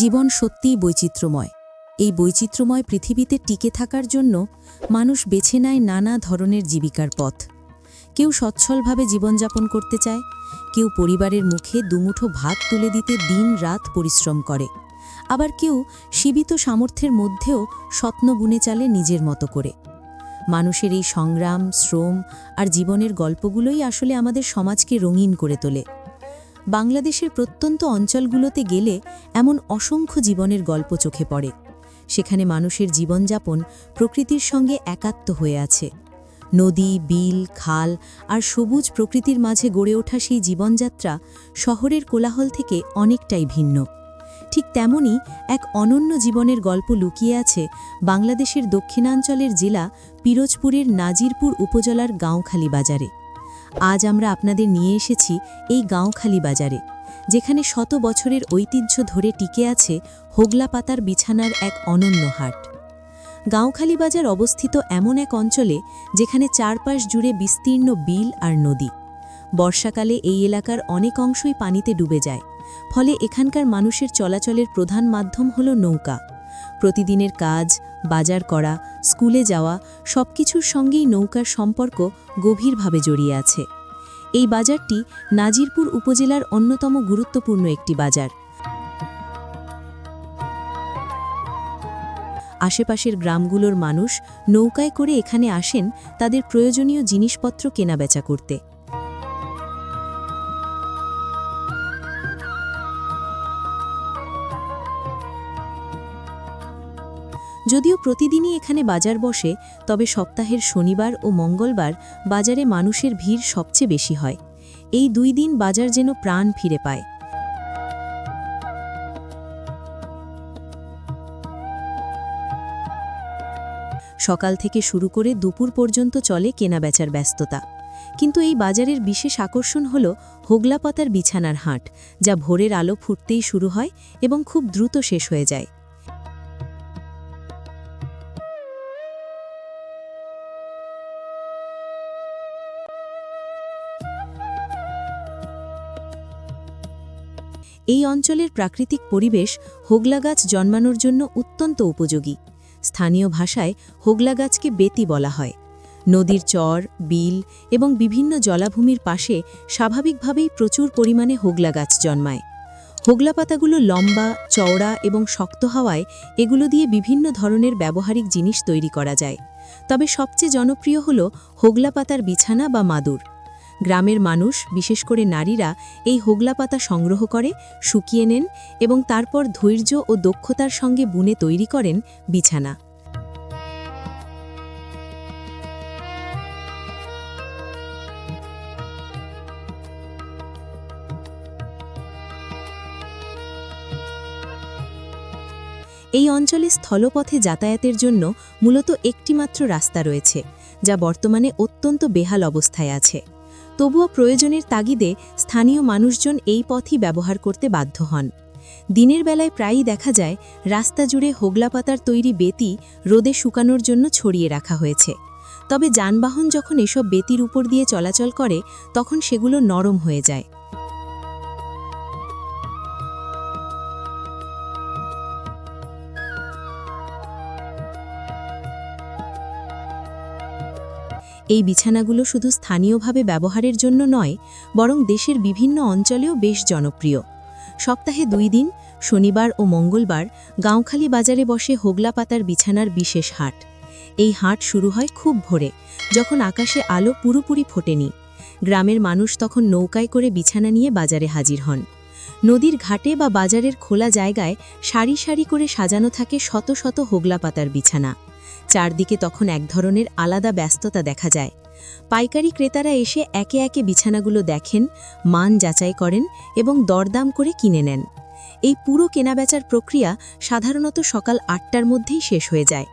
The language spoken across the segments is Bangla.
জীবন সত্যিই বৈচিত্র্যময়। এই বৈচিত্র্যময় পৃথিবীতে টিকে থাকার জন্য মানুষ বেছে নেয় নানা ধরনের জীবিকার পথ। কেউ সচ্ছলভাবে জীবনযাপন করতে চায়, কেউ পরিবারের মুখে দুমুঠো ভাত তুলে দিতে দিন-রাত পরিশ্রম করে, আবার কেউ সীমিত সামর্থ্যের মধ্যেও স্বপ্ন বুনে চালে নিজের মতো করে। মানুষের এই সংগ্রাম, শ্রম আর জীবনের গল্পগুলোই আসলে আমাদের সমাজকে রঙিন করে তোলে। বাংলাদেশের প্রত্যন্ত অঞ্চলগুলোতে গেলে এমন অসংখ্য জীবনের গল্প চোখে পড়ে। সেখানে মানুষের জীবনযাপন প্রকৃতির সঙ্গে একাত্ম হয়ে আছে। নদী, বিল, খাল আর সবুজ প্রকৃতির মাঝে গড়ে ওঠা সেই জীবনযাত্রা শহরের কোলাহল থেকে অনেকটাই ভিন্ন। ঠিক তেমনি এক অনন্য জীবনের গল্প লুকিয়ে আছে বাংলাদেশের দক্ষিণাঞ্চলের জেলা পিরোজপুরের নাজিরপুর উপজেলার গাঁওখালী বাজারে। আজ আমরা আপনাদের নিয়ে এসেছি এই গাঁওখালী বাজারে, যেখানে শত বছরের ঐতিহ্য ধরে টিকে আছে হোগলা পাতার বিছানার এক অনন্য হাট। গাঁওখালী বাজার অবস্থিত এমন এক অঞ্চলে যেখানে চারপাশ জুড়ে বিস্তীর্ণ বিল আর নদী। বর্ষাকালে এই এলাকার অনেক অংশই পানিতে ডুবে যায়, ফলে এখানকার মানুষের চলাচলের প্রধান মাধ্যম হল নৌকা। প্রতিদিনের কাজ, বাজার করা, স্কুলে যাওয়া সবকিছুর সঙ্গেই নৌকার সম্পর্ক গভীরভাবে জড়িয়ে আছে। এই বাজারটি নাজিরপুর উপজেলার অন্যতম গুরুত্বপূর্ণ একটি বাজার। আশেপাশের গ্রামগুলোর মানুষ নৌকায় করে এখানে আসেন তাদের প্রয়োজনীয় জিনিসপত্র কেনাবেচা করতে। যদিও প্রতিদিনই এখানে বাজার বসে, তবে সপ্তাহের শনিবার ও মঙ্গলবার বাজারে মানুষের ভিড় সবচেয়ে বেশি হয়। এই দুই দিন বাজার যেন প্রাণ ফিরে পায়। সকাল থেকে শুরু করে দুপুর পর্যন্ত চলে কেনাবেচার ব্যস্ততা। কিন্তু এই বাজারের বিশেষ আকর্ষণ হল হোগলা পাতার বিছানার হাট, যা ভোরের আলো ফুটতেই শুরু হয় এবং খুব দ্রুত শেষ হয়ে যায়। এই অঞ্চলের প্রাকৃতিক পরিবেশ হোগলা গাছ জন্মানোর জন্য অত্যন্ত উপযোগী। স্থানীয় ভাষায় হোগলা গাছকে বেতি বলা হয়। নদীর চর, বিল এবং বিভিন্ন জলাভূমির পাশে স্বাভাবিকভাবেই প্রচুর পরিমাণে হোগলা গাছ জন্মায়। হোগলা পাতাগুলো লম্বা, চওড়া এবং শক্ত হওয়ায় এগুলো দিয়ে বিভিন্ন ধরনের ব্যবহারিক জিনিস তৈরি করা যায়। তবে সবচেয়ে জনপ্রিয় হল হোগলা পাতার বিছানা বা মাদুর। গ্রামের মানুষ, বিশেষ করে নারীরা, এই হোগলা পাতা সংগ্রহ করে, শুকিয়ে নেন এবং তারপর ধৈর্য ও দক্ষতার সঙ্গে বুনে তৈরি করেন বিছানা। এই অঞ্চলে স্থলপথে যাতায়াতের জন্য মূলত একটিমাত্র রাস্তা রয়েছে, যা বর্তমানে অত্যন্ত বেহাল অবস্থায় আছে। তবুও প্রয়োজনের তাগিদে স্থানীয় মানুষজন এই পথই ব্যবহার করতে বাধ্য হন। দিনের বেলায় প্রায়ই দেখা যায় রাস্তা জুড়ে হোগলা পাতার তৈরি বেতি রোদে শুকানোর জন্য ছড়িয়ে রাখা হয়েছে। তবে যানবাহন যখন এসব বেতির উপর দিয়ে চলাচল করে, তখন সেগুলো নরম হয়ে যায়। এই বিছানাগুলো শুধু স্থানীয়ভাবে ব্যবহারের জন্য নয়, বরং দেশের বিভিন্ন অঞ্চলেও বেশ জনপ্রিয়। সপ্তাহে 2 দিন, শনিবার ও মঙ্গলবার, গাঁওখালী বাজারে বসে হোগলা পাতার বিছানার বিশেষ হাট। এই হাট শুরু হয় খুব ভোরে, যখন আকাশে আলো পুরোপুরি ফোটেনি। গ্রামের মানুষ তখন নৌকায় করে বিছানা নিয়ে বাজারে হাজির হন। নদীর ঘাটে বা বাজারের খোলা জায়গায় সারি সারি করে সাজানো থাকে শত শত হোগলা পাতার বিছানা। চারদিকে তখন এক ধরনের আলাদা ব্যস্ততা দেখা যায়। পাইকারি ক্রেতারা এসে একে একে বিছানাগুলো দেখেন, মান যাচাই করেন এবং দরদাম করে কিনে নেন। এই পুরো কেনাবেচার প্রক্রিয়া সাধারণত সকাল 8টার মধ্যেই শেষ হয়ে যায়।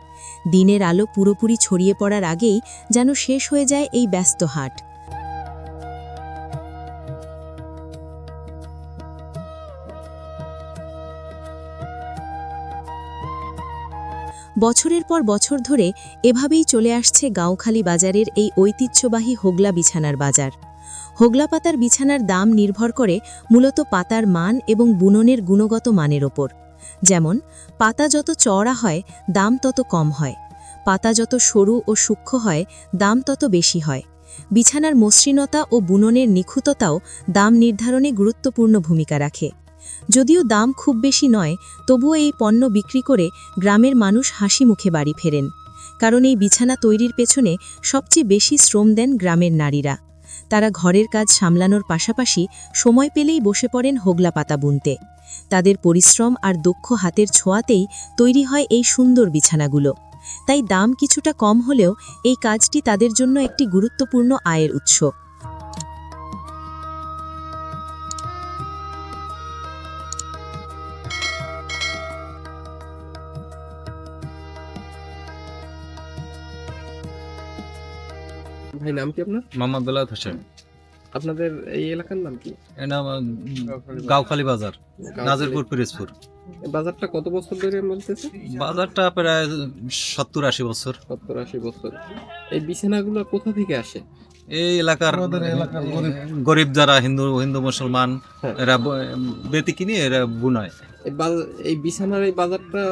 দিনের আলো পুরোপুরি ছড়িয়ে পড়ার আগেই যেন শেষ হয়ে যায় এই ব্যস্ত হাট। বছরের পর বছর ধরে এভাবেই চলে আসছে গাঁওখালী বাজারের এই ঐতিহ্যবাহী হোগলা বিছানার বাজার। হোগলা পাতার বিছানার দাম নির্ভর করে মূলত পাতার মান এবং বুননের গুণগত মানের ওপর। যেমন পাতা যত চওড়া হয় দাম তত কম হয়, পাতা যত সরু ও সূক্ষ্ম হয় দাম তত বেশি হয়। বিছানার মসৃণতা ও বুননের নিখুঁততাও দাম নির্ধারণে গুরুত্বপূর্ণ ভূমিকা রাখে। যদিও দাম খুব বেশি নয়, তবুও এই পণ্য বিক্রি করে গ্রামের মানুষ হাসি মুখে বাড়ি ফেরেন। কারণ এই বিছানা তৈরির পেছনে সবচেয়ে বেশি শ্রম দেন গ্রামের নারীরা। তারা ঘরের কাজ সামলানোর পাশাপাশি সময় পেলেই বসে পড়েন হোগলা পাতা বুনতে। তাদের পরিশ্রম আর দক্ষ হাতের ছোঁয়াতেই তৈরি হয় এই সুন্দর বিছানাগুলো। তাই দাম কিছুটা কম হলেও এই কাজটি তাদের জন্য একটি গুরুত্বপূর্ণ আয়ের উৎস। ভাই নাম কি আপনার? মোহাম্মদ বেলায়েত হোসেন। আপনাদের এই এলাকার নাম কি? এর নাম গাউখালী বাজার, নাজিরপুর পিরোজপুর। এই বাজারটা কত বছর ধরে বলতেছে? বাজারটা প্রায় 70-80 বছর। 70-80 বছর। এই বিছানাগুলো কোথা থেকে আসে? এই এলাকার গরিব যারা হিন্দু মুসলমান, হ্যাঁ। এরা বেতি কিনে এরা বুনায়। এই বিছানার এই বাজারটা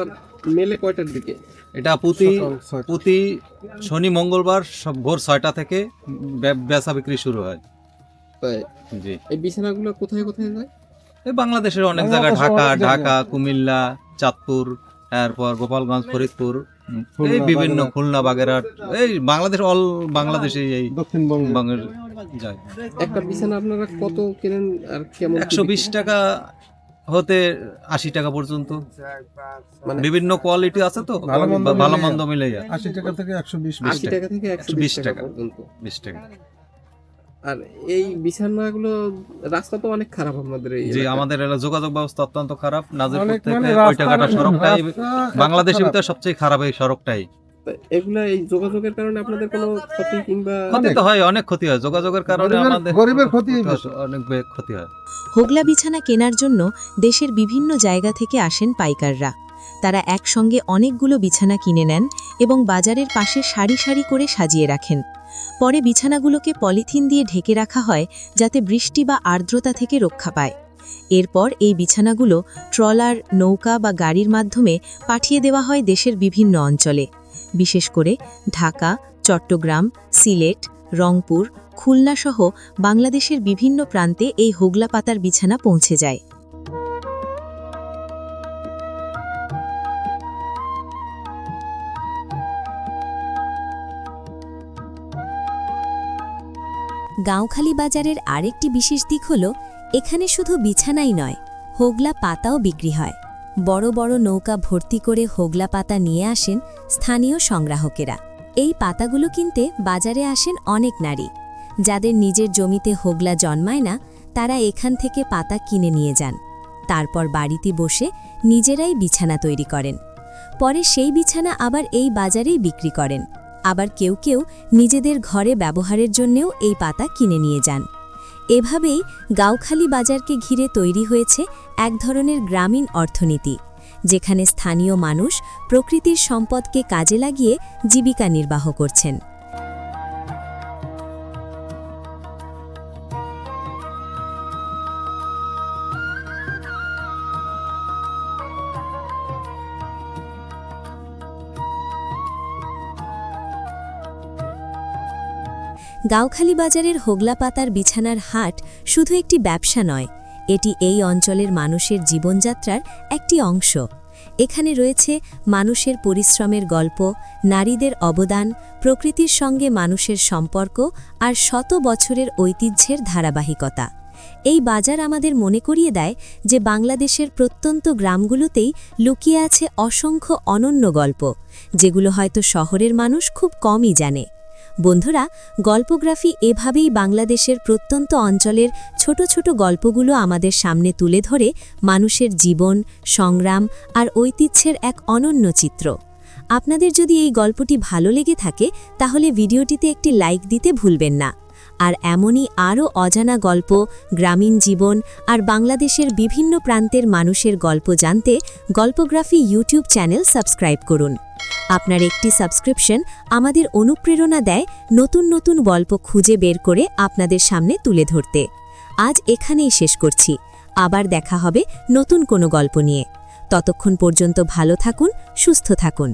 মেলে কয়টার দিকে? এটা প্রতি শনি মঙ্গলবার সব ভোর 6টা থেকে বেচা বিক্রি শুরু হয়। তাই জি। এই বিছানাগুলো কোথায় কোথায় যায়? এই বাংলাদেশের অনেক জায়গায়, ঢাকা, কুমিল্লা, চাঁদপুর, এরপর গোপালগঞ্জ, ফরিদপুর, এই বিভিন্ন খুলনা, বাগেরহাট, এই বাংলাদেশে এই দক্ষিণবঙ্গের যায়। একটা বিছানা আপনারা কত কেনেন আর কেমন? 120 টাকা হতে 80 টাকা পর্যন্ত, মানে বিভিন্ন কোয়ালিটি আছে তো, ভালো মন্দ মিলে যায়। 80 টাকা থেকে 120 টাকা পর্যন্ত। 20 টাকা। আর এই বিছানাগুলো রাস্তা তো অনেক খারাপ আপনাদের এই জি, এলাকায়। আমাদের যোগাযোগ ব্যবস্থা অত্যন্ত খারাপ। নাজিরপুর থেকে ওই টাকাটা সড়কটাই বাংলাদেশের ভিতরে সবচেয়ে খারাপ, এই সড়কটাই। তা এগুলা এই যোগাযোগের কারণে আপনাদের কোনো ক্ষতি কিংবা ক্ষতি তো হয়, অনেক ক্ষতি হয় যোগাযোগের কারণে, আমাদের গরিবের ক্ষতি অনেক ক্ষতি হয়। হোগলা বিছানা কেনার জন্য দেশের বিভিন্ন জায়গা থেকে আসেন পাইকাররা। তারা একসঙ্গে অনেকগুলো বিছানা কিনে নেন এবং বাজারের পাশে সারি সারি করে সাজিয়ে রাখেন। পরে বিছানাগুলোকে পলিথিন দিয়ে ঢেকে রাখা হয় যাতে বৃষ্টি বা আর্দ্রতা থেকে রক্ষা পায়। এরপর এই বিছানাগুলো ট্রলার, নৌকা বা গাড়ির মাধ্যমে পাঠিয়ে দেওয়া হয় দেশের বিভিন্ন অঞ্চলে। বিশেষ করে ঢাকা, চট্টগ্রাম, সিলেট, রংপুর, খুলনা সহ বাংলাদেশের বিভিন্ন প্রান্তে এই হোগলা পাতার বিছানা পৌঁছে যায়। গাঁওখালী বাজারের আরেকটি বিশেষ দিক হল এখানে শুধু বিছানাই নয়, হোগলা পাতাও বিক্রি হয়। বড় বড় নৌকা ভর্তি করে হোগলা পাতা নিয়ে আসেন স্থানীয় সংগ্রাহকেরা। এই পাতাগুলো কিনতে বাজারে আসেন অনেক নারী। যাদের নিজের জমিতে হোগলা জন্মায় না, তারা এখান থেকে পাতা কিনে নিয়ে যান। তারপর বাড়িতে বসে নিজেরাই বিছানা তৈরি করেন। পরে সেই বিছানা আবার এই বাজারেই বিক্রি করেন। আবার কেউ কেউ নিজেদের ঘরে ব্যবহারের জন্যেও এই পাতা কিনে নিয়ে যান। এভাবেই গাঁওখালী বাজারকে ঘিরে তৈরি হয়েছে এক ধরনের গ্রামীণ অর্থনীতি, যেখানে স্থানীয় মানুষ প্রকৃতির সম্পদকে কাজে লাগিয়ে জীবিকা নির্বাহ করছেন। গাঁওখালী বাজারের হোগলা পাতার বিছানার হাট শুধু একটি ব্যবসা নয়, এটি এই অঞ্চলের মানুষের জীবনযাত্রার একটি অংশ। এখানে রয়েছে মানুষের পরিশ্রমের গল্প, নারীদের অবদান, প্রকৃতির সঙ্গে মানুষের সম্পর্ক আর শত বছরের ঐতিহ্যের ধারাবাহিকতা। এই বাজার আমাদের মনে করিয়ে দেয় যে বাংলাদেশের প্রত্যন্ত গ্রামগুলোতেই লুকিয়ে আছে অসংখ্য অনন্য গল্প, যেগুলো হয়তো শহরের মানুষ খুব কমই জানে। বন্ধুরা, গল্পগ্রাফি এভাবেই বাংলাদেশের প্রত্যন্ত অঞ্চলের ছোট ছোট গল্পগুলো আমাদের সামনে তুলে ধরে মানুষের জীবন, সংগ্রাম আর ঐতিহ্যের এক অনন্য চিত্র। আপনাদের যদি এই গল্পটি ভালো লেগে থাকে তাহলে ভিডিওটিতে একটি লাইক দিতে ভুলবেন না। আর এমনই আরও অজানা গল্প, গ্রামীণ জীবন আর বাংলাদেশের বিভিন্ন প্রান্তের মানুষের গল্প জানতে গল্পগ্রাফি ইউটিউব চ্যানেল সাবস্ক্রাইব করুন। আপনার একটি সাবস্ক্রিপশন আমাদের অনুপ্রেরণা দেয় নতুন নতুন গল্প খুঁজে বের করে আপনাদের সামনে তুলে ধরতে। আজ এখানেই শেষ করছি। আবার দেখা হবে নতুন কোনো গল্প নিয়ে। ততক্ষণ পর্যন্ত ভালো থাকুন, সুস্থ থাকুন।